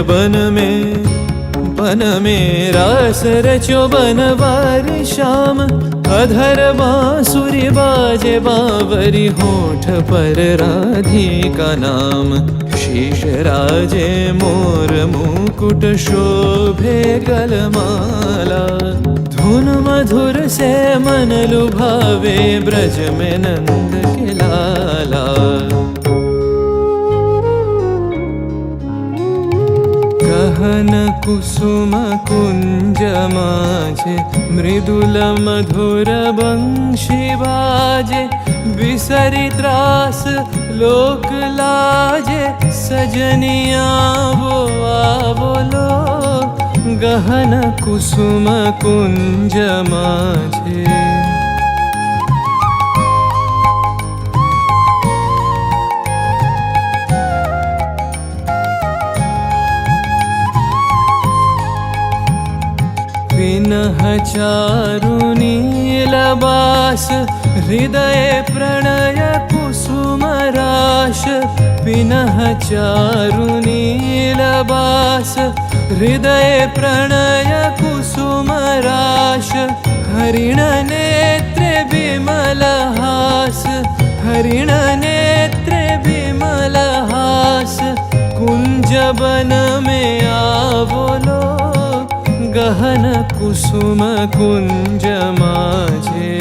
बन में रास रचो बनवारी श्याम। अधर बांसुरी बाजे बावरी होठ पर राधिका नाम। शीश राजे मोर मुकुट शोभे गलमाला। धुन मधुर से मन लुभावे ब्रज में नंद के लाला। गहन कुसुम कुंज माझे मृदुल मधुर बंशी बाजे। बिसरी त्रास लोक लाजे सजनिया वो आवलो। गहन कुसुम कुंज माझे पिनह चारु नीलबास। हृदय प्रणय कुसुम राश। पिनह चारु नीलबास। हृदय प्रणय कुसुम राश। हरिण नेत्रे विमल हास। हरिण नेत्रे विमल हास। कुंज बन में आवलो। गहन कुसुम कुंज माझे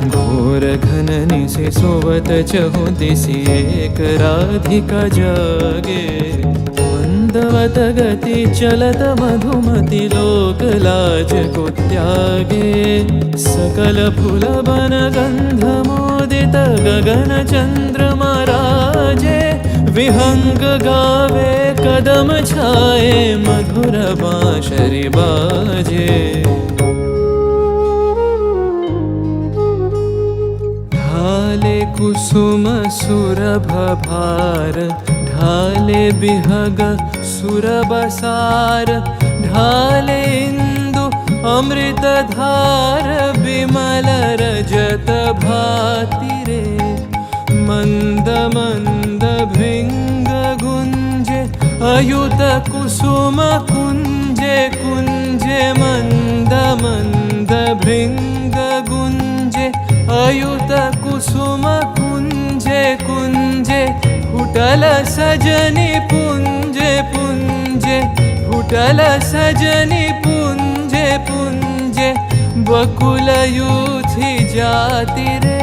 घोर घन निशि सोवत चहु दिशि एक राधिका जागे। मंदवत गति चलत मधुमति लोक लाज को त्यागे। सकल फूल बन गंध मोदित गगन चंद्रमा राजे। विहंग गावे कदम छाए मधुर बांसुरी बाजे। ढाले कुसुम सुरभ भार। ढाले बिहग सुरबसार। ढाले इंदु अमृत धार। विमल रजत भाति रे। मंद मंद भृंग गुंजे। अयुत कुसुम कुंजे कुंजे। मंद मंद भृंग गुंजे। अयुत कुसुम कुंजे कुंजे। फुटल सजनी पुंजे पुंजे। फुटल सजनी पुंजे पुंजे। बकुल यूथी जाति रे।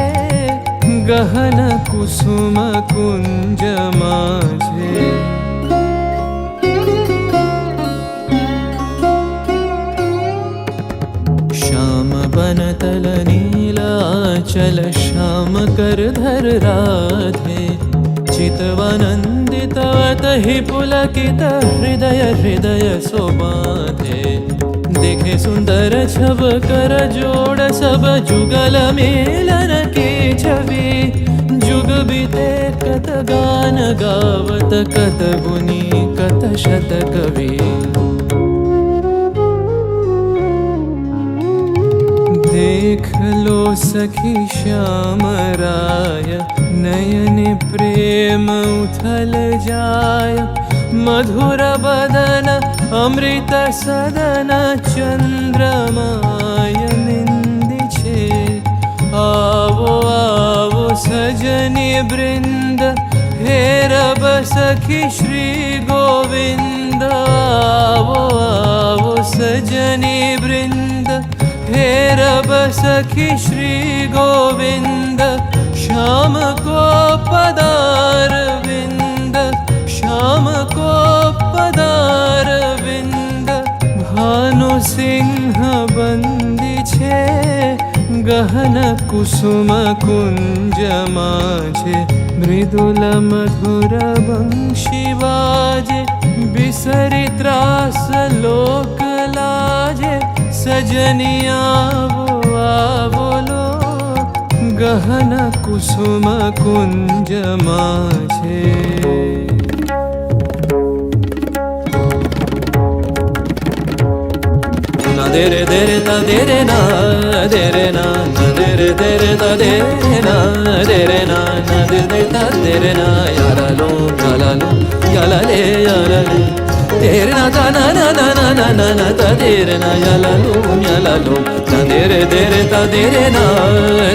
गहन कुसुम कुंज माझे श्याम बनतल नीलाचल। श्याम कर धर राधे। चितवानंदित तहि पुलकित हृदय हृदय सोबाधे। देखे सुंदर छब कर जोड़ सब जुगल मेलन की छवि। जुग बीते कत गान गावत कत गुनी कत शत कवि। देख लो सखी श्याम राय। नयन प्रेम उथल जाय। मधुर बदन अमृत सदन। चंद्रमाय निंदी छे। आवो आवो सजनी वृंद। हेरब सखी श्री गोविंद। आवो आवो सजनी वृंद। हेरब सखी श्री गोविंद। श्याम को पदार विंद। श्याम को पदार विंद। भानु सिंह बंदी छे। गहन कुसुम कुंज माझे। मृदुल मधुर बंशी बाजे। बिसरी त्रास लोक लाजे। सजनिया वो आवलो। गहन कुसुम कुंज माझे दे रे ता दे रे ना दे रे ना दे रे ता दे रे ना दे रे ना दे ता दे रे ना याला लो याला ले तेरे ना ता ना ना ना ना ना ना ना ता दे रे ना याला लो ना दे रे ता दे रे ना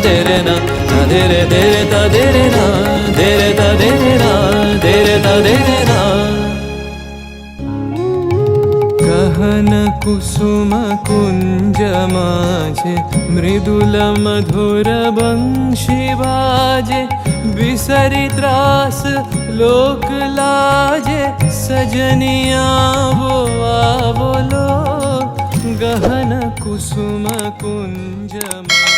दे रे ना दे रे ता दे रे ना दे रे ता दे रे ना दे रे ता दे रे ना गहन कुसुम कुंज माझे मृदुल मधुर बंशी बाजे बिसरी त्रास लोक लाजे सजनिया वो आवो लो गहन कुसुम कुंज माझे